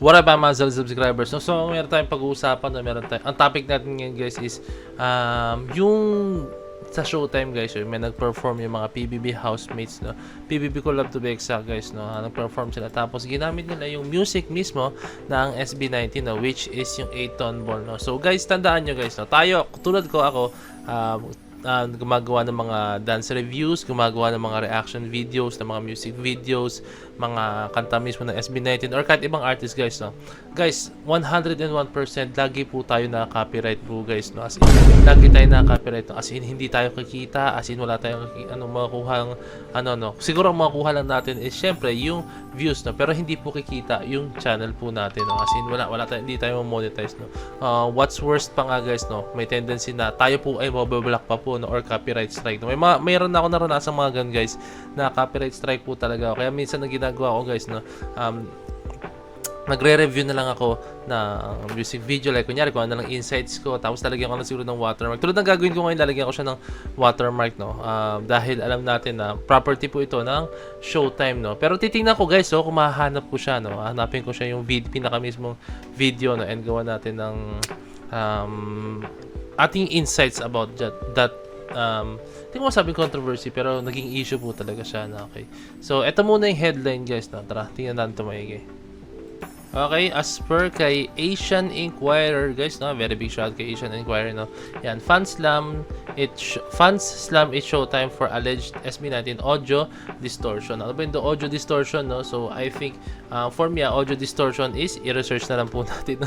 What up mga subscribers? No? So, meron tayong pag-uusapan. No? Ang topic natin ngayon guys is yung sa Showtime guys, may nag-perform yung mga PBB housemates, no? PBB Collab to be exact guys, no? Nag-perform sila. Tapos ginamit nila yung music mismo ng SB19, no? Which is yung 8-ton ball, no? So guys, tandaan nyo guys, no? Tayo, tulad ko ako, gumagawa ng mga dance reviews, gumagawa ng mga reaction videos, ng mga music videos, mga kanta mismo ng SB19 or kahit ibang artist guys, no? Guys, 101% lagi po tayo na copyright po guys, no? As in, lagi tayo na copyright, no? As in, hindi tayo kikita, as in, wala tayong makukuha no? Siguro ang makukuha lang natin is syempre yung views, no? Pero hindi po kikita yung channel po natin, no? As in, wala tayo, hindi tayo monetize, no? What's worst pa nga guys, no? May tendency na tayo po ay mabablock pa po, no? Or copyright strike, no? Mayroon na ako naranasan mga ganun guys na copyright strike po talaga ako. Kaya minsan na ginagawa ko guys, no? Nagre-review na lang ako ng music video, like kunyari kung ano lang insights ko, tapos lalagyan ko na siguro ng watermark. Tulad ng gagawin ko ngayon, lalagyan ko siya ng watermark, no? Dahil alam natin na property po ito ng Showtime, no? Pero titingnan ko guys, kung mahanap ko siya, no? Hanapin ko siya yung pinaka mismong video, no? And gawa natin ng ating insights about that hindi ko masabing controversy, pero naging issue po talaga siya, na okay. So, eto muna yung headline guys, no? Tara, tingnan natin ito maigi. Okay, as per kay Asian Inquirer guys, no? Very big shout kay Asian Inquirer, no? Yan, fans slam it Showtime for alleged SB19 audio distortion. Ano ba yung audio distortion, no? So, I think, for me, audio distortion is i-research na lang po natin.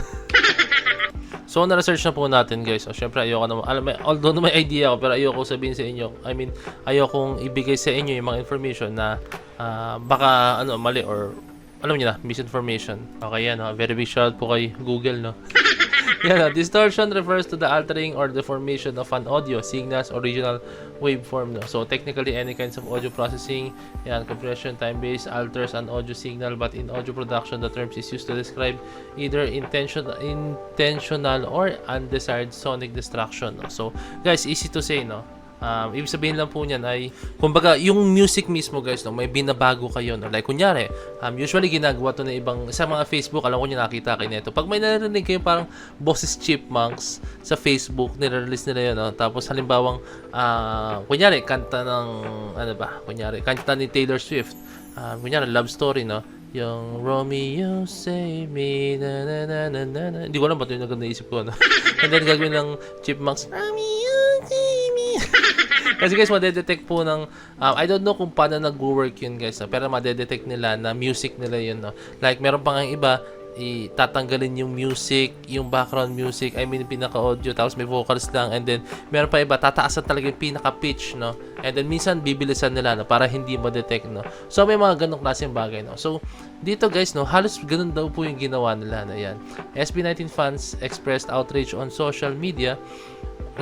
So, na-research na po natin guys. So, syempre, ayoko naman, although may idea ako, pero ayoko sabihin sa inyo, ayokong ibigay sa inyo yung mga information na baka, mali or, alam niyo na, misinformation. Okay, yan, very big shout po kay Google, no? Yan, distortion refers to the altering or deformation of an audio signal's original waveform, no? So, technically, any kinds of audio processing, yan, compression, time-based, alters an audio signal, but in audio production, the term is used to describe either intentional or undesired sonic destruction, no? So, guys, easy to say, no? Ibig sabihin lang po niyan ay, kumbaga, yung music mismo guys, no, may binabago kayo, no? Like, kunyari, usually ginagawa to na ibang, sa mga Facebook, alam ko nyo nakita kayo nito. Pag may narinig kayo parang boses chipmunks sa Facebook, nire-release nila yun, no? Tapos, halimbawang, kunyari, kanta ni Taylor Swift. Kunyari, love story, no? Yung Romeo save me, na na na na na na. Hindi ko alam ba't yung naisip ko, no? And then, gagawin ng chipmunks, Romeo save me. Kasi guys, madedetect po ng, I don't know kung paano nag-work yun guys, no? Pero madedetect nila na music nila yun, no? Like, meron pa nga iba, itatanggalin yung music, yung background music, pinaka-audio, tapos may vocals lang, and then, meron pa iba, tataasan talaga yung pinaka-pitch, no? And then, minsan, bibilisan nila, no? Para hindi ma-detect, no? So, may mga ganong klaseng bagay, no? So, dito guys, no? Halos ganun daw po yung ginawa nila, no? Yan. SB19 fans expressed outrage on social media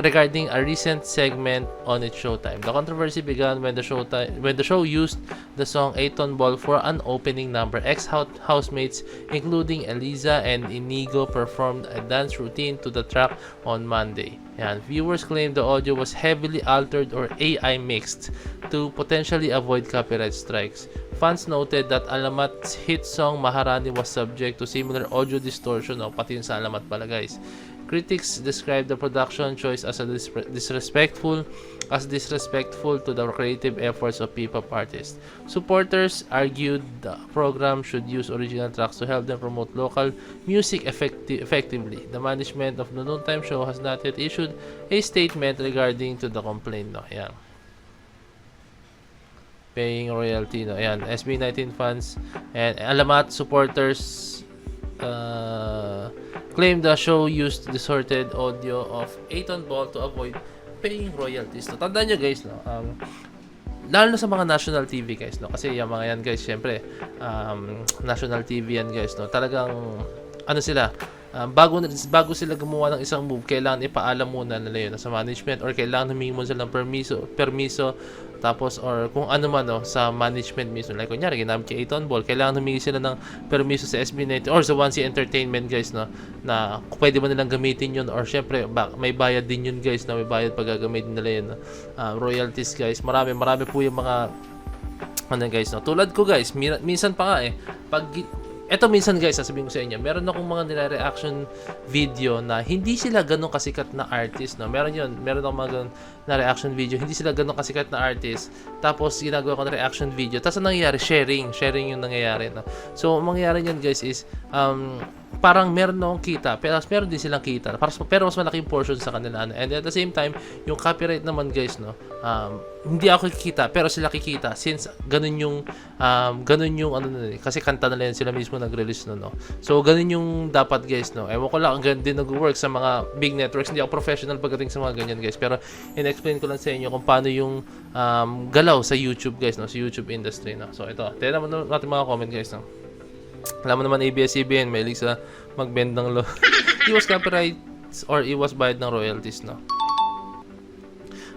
regarding a recent segment on its Showtime. The controversy began when the show used the song 8-ton ball for an opening number. Housemates, including Eliza and Inigo, performed a dance routine to the track on Monday. Yan. Viewers claimed the audio was heavily altered or AI mixed to potentially avoid copyright strikes. Fans noted that Alamat's hit song Maharani was subject to similar audio distortion. Pati yun sa Alamat pala guys. Critics described the production choice as disrespectful to the creative efforts of P-pop artists. Supporters argued the program should use original tracks to help them promote local music effectively. The management of the Noontime Show has not yet issued a statement regarding to the complaint. No, yan. Paying royalty, no, yan. SB19 fans and Alamat supporters claimed the show used distorted audio of 8-ton ball to avoid paying royalties. No? Tandaan nyo guys, no? Lalo na sa mga national TV guys, no? Kasi yung mga yan guys, syempre, national TV yan guys, no? Talagang, sila, bago sila gumawa ng isang move, kailangan ipaalam muna nila yun sa management or kailangan humingi mo sila ng permiso tapos or kung ano man sa management mismo. Like kunyari, ginamit yung 8-ton ball, kailangan humingi sila ng permiso sa SB19 or sa 1C Entertainment guys, no, na pwede mo nilang gamitin yun or syempre may bayad din yun guys, na may bayad pag gagamitin nila yun, royalties guys. Marami po yung mga guys, no. Tulad ko guys, minsan pa nga pag eto minsan guys, sasabihin ko sa inyo, meron akong mga nire-reaction video na hindi sila ganun kasikat na artist, no? Meron akong mga ganun na reaction video, hindi sila ganun kasikat na artist. Tapos ginagawa ko na reaction video. Tapos ang nangyayari, sharing yung nangyayari, no? So, ang mangyayari niyan guys is parang meron akong kita, pero meron din silang kita. Pero mas malaking portion sa kanila, ano. And at the same time, yung copyright naman guys, no? Hindi ako kikita, pero sila kikita since ganun yung ano na, kasi kanta na lang sila mismo nag-release no. So ganun yung dapat guys, no. Ewan ko lang, ang ganun din nag-work sa mga big networks. Hindi ako professional pagdating sa mga ganyan guys, pero in-explain ko lang sa inyo kung paano yung galaw sa YouTube guys, no, sa YouTube industry, no. So ito, tingnan natin mga comment guys, no. Alam mo naman ABS-CBN mahilig sa mag-bend ng law. Iwas copyright or iwas bayad ng royalties, no.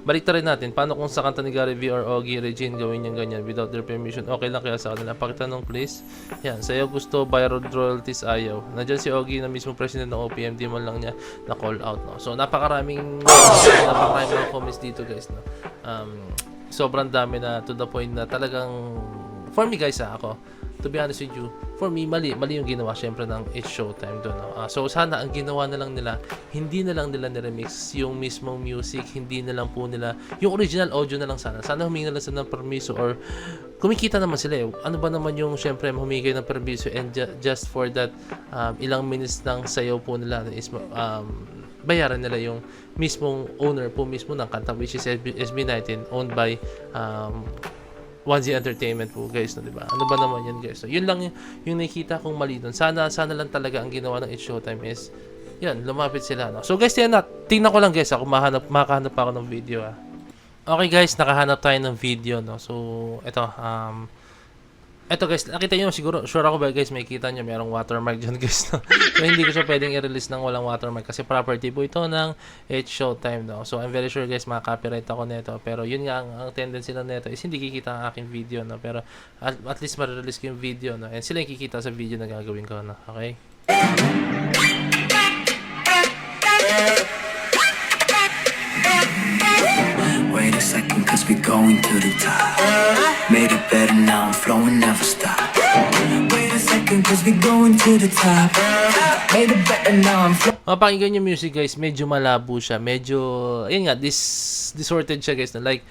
Balik rin natin, paano kung sa kanta ni Gary V or Ogie Regine gawin yung ganyan without their permission? Okay lang kaya sa kanila? Pakitanong please. Yan, sa'yo gusto, bayad royalties ayaw. Nandiyan si Ogie na mismo president ng OPM, di man lang niya na call out, no. So napakaraming mga comments dito guys, no. Sobrang dami na to the point na talagang for me guys, ako to be honest with you, for me, mali yung ginawa syempre ng It's Showtime doon. No? So, sana ang ginawa na lang nila, hindi na lang nila niremix yung mismong music, hindi na lang po nila, yung original audio na lang sana. Sana humingi na lang sila ng permiso or kumikita naman sila eh. Ano ba naman yung syempre humingi ng permiso and just for that ilang minutes ng sayaw po nila is bayaran nila yung mismong owner po mismo ng kanta which is SB19 owned by 1Z Entertainment po guys, no, diba? Ano ba naman yan guys? So, yun lang yung nakikita kong mali doon. Sana lang talaga ang ginawa ng It's Showtime is yan, lumapit sila, no? So guys, yan na. Tingnan ko lang guys, ako makahanap pa ako ng video, Okay guys, nakahanap tayo ng video, no? So, eto guys, nakita nyo siguro, sure ako ba guys, may kita nyo, merong watermark dyan guys, no? So, hindi ko siya pwedeng i-release ng walang watermark kasi property po ito ng It's Showtime, no? So, I'm very sure guys, maka-copyright ako nito. Pero yun nga, ang tendency lang nito is hindi kikita ang aking video, no? Pero at least ma-release ko yung video, no? And sila yung kikita sa video na gagawin ko, no? Okay? Wait a second, cause we going to the top. Made it better now, I'm flowing, never stop. Wait a second, cause we going to the top. Made it better now, I'm flowing. Mapakinggan yung music guys, medyo malabo siya. Medyo, ayun nga, distorted siya guys. Like,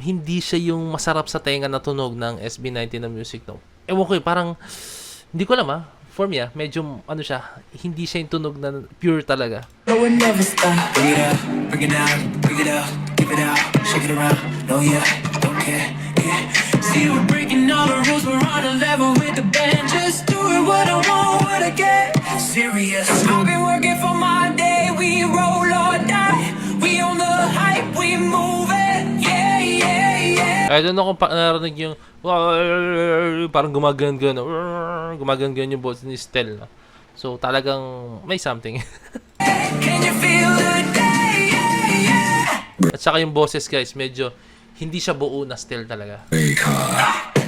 hindi siya yung masarap sa tenga na tunog ng SB19 na music, no. Ewan ko parang, hindi ko alam for me medyo, ano siya, hindi siya yung tunog na pure talaga. Flowing, never stop. Bring it up, bring it out, bring it out. Give it out, shake it around. No, yeah, don't care, yeah. See, we're breaking all the rules, we're on a level with the band. Just doing what I want, what I get. Serious. I've been working for my day, we roll or die. We on the hype, we move it, yeah, yeah, yeah. I don't know kung narinig yung parang gumagan-gan yung boss ni Stel, no? So talagang may something. Can you feel the day, yeah, yeah. At saka yung boses guys, medyo hindi siya buo na Stel talaga. Break hard.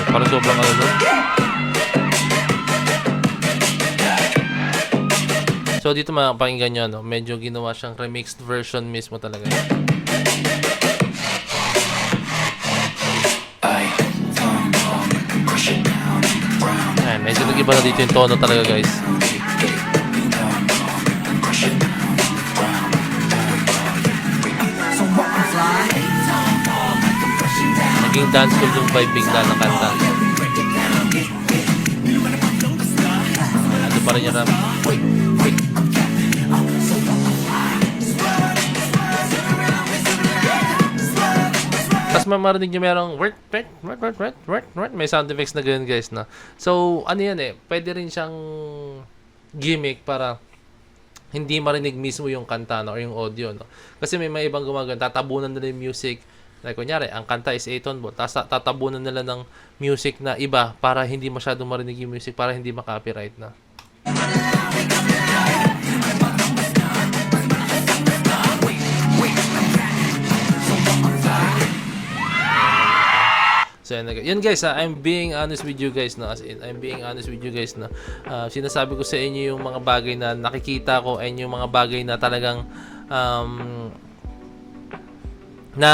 Parang sobrang ano nun. So dito makapakinggan nyo, no? Medyo ginawa siyang remixed version mismo talaga. Ayan, medyo nag-iba na dito yung tono talaga guys. Naging dance cool yung vibe bigla ng kanta. Ano pa rin yung rap? Tapos mamarinig nyo merong may sound effects na ganyan guys, no? So, ano yan pwede rin siyang gimmick para hindi marinig mismo yung kanta, no? Or yung audio, no? Kasi may ibang gumagano, tatabunan nila yung music. Like, kunyari, ang kanta is 8 volt, tapos tatabunan nila ng music na iba para hindi masyadong marinig yung music, para hindi makopyright na. So yan guys, I'm being honest with you guys, no? As in, I'm being honest with you guys, no? Sinasabi ko sa inyo yung mga bagay na nakikita ko and yung mga bagay na talagang na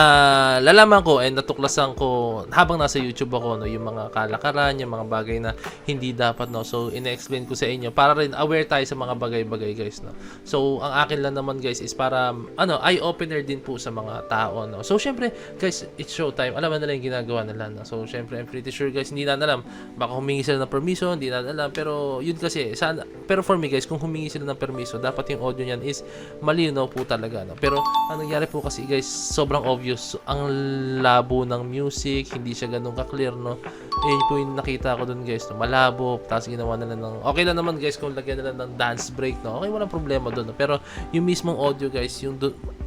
lalaman ko and natuklasan ko habang nasa YouTube ako, no, yung mga kalakaran, yung mga bagay na hindi dapat, no. So ina-explain ko sa inyo para rin aware tayo sa mga bagay-bagay, guys, no. So ang akin lang naman, guys, is para eye opener din po sa mga tao, no. So syempre, guys, it's showtime. Alam na nila yung ginagawa nila, no. So syempre, I'm pretty sure, guys, hindi na alam. Baka humingi sila ng permission, hindi na alam, pero yun kasi sana, pero for me, guys, kung humingi sila ng permiso, dapat yung audio niyan is malinaw po talaga, no. Pero ang nangyari po kasi, guys, sobrang obvious. Ang labo ng music, hindi siya ganun ka-clear, no. Yun po yung nakita ko dun, guys, no. Malabo, tapos ginawa nila ng, okay lang naman, guys, kung lagyan nila ng dance break, no. Okay, walang problema dun, no. Pero yung mismong audio, guys,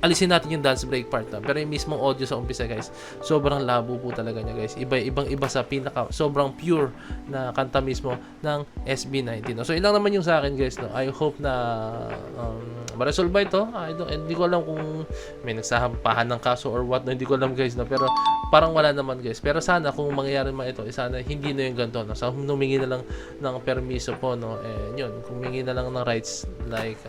alisin natin yung dance break part, no. Pero yung mismong audio sa umpisa, guys, sobrang labo po talaga niya, guys. Ibang-iba sa pinaka, sobrang pure na kanta mismo ng SB19, no. So, ilang naman yung sa akin, guys, no. I hope na ma-resolve ba ito? Hindi ko alam kung may nagsahampahan ng kaso or what, no. Hindi ko alam, guys, no. Pero parang wala naman, guys. Pero sana kung mangyayari man ito, sana hindi na yung ganito, no. So, humingi na lang ng permiso po, no. Yun, kung humingi na lang ng rights like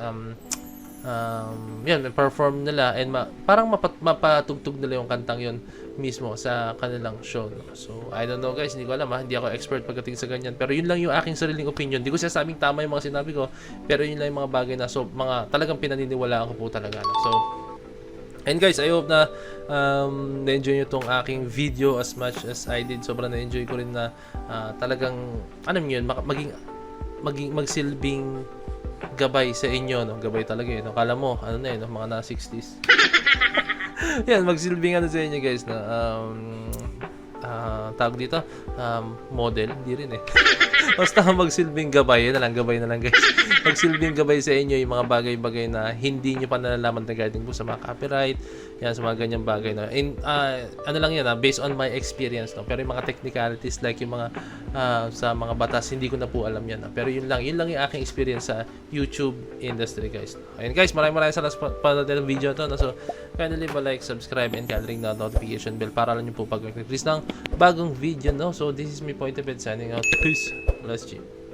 yun, perform nila and parang mapatugtog nila yung kantang yun mismo sa kanilang show, no? So, I don't know, guys, hindi ko alam, hindi ako expert pagdating sa ganyan, pero yun lang yung aking sariling opinion. Hindi ko sinasabing tama yung mga sinabi ko, pero yun lang yung mga bagay na mga talagang pinaniniwalaan ko po talaga, no? So, and guys, I hope na na-enjoy nyo tong aking video as much as I did. Sobrang na-enjoy ko rin na talagang, yun, magsilbing gabay sa inyo, no? Gabay talaga, no? Kala mo, no? Mga na 60s. Yan, magsilbing sa inyo, guys, na tawag dito, model, hindi rin eh. Basta magsilbing gabay, yun na lang, gabay na lang, guys. Magsilbing gabay sa inyo yung mga bagay-bagay na hindi nyo pa nalalaman regarding po sa mga copyright, yan, sa mga ganyang bagay, no. And, lang yan, based on my experience, no. Pero yung mga technicalities, like yung mga, sa mga batas, hindi ko na po alam yan, no? Pero yun lang yung aking experience sa YouTube industry, guys. Ayun, guys, maraming salamat sa panonood ng video to, no? So, kindly leave a like, subscribe, and ring the notification bell para lang nyo po pag-release ng bagong video, no? So, this is me, Point of It, signing out. Peace. Bless you.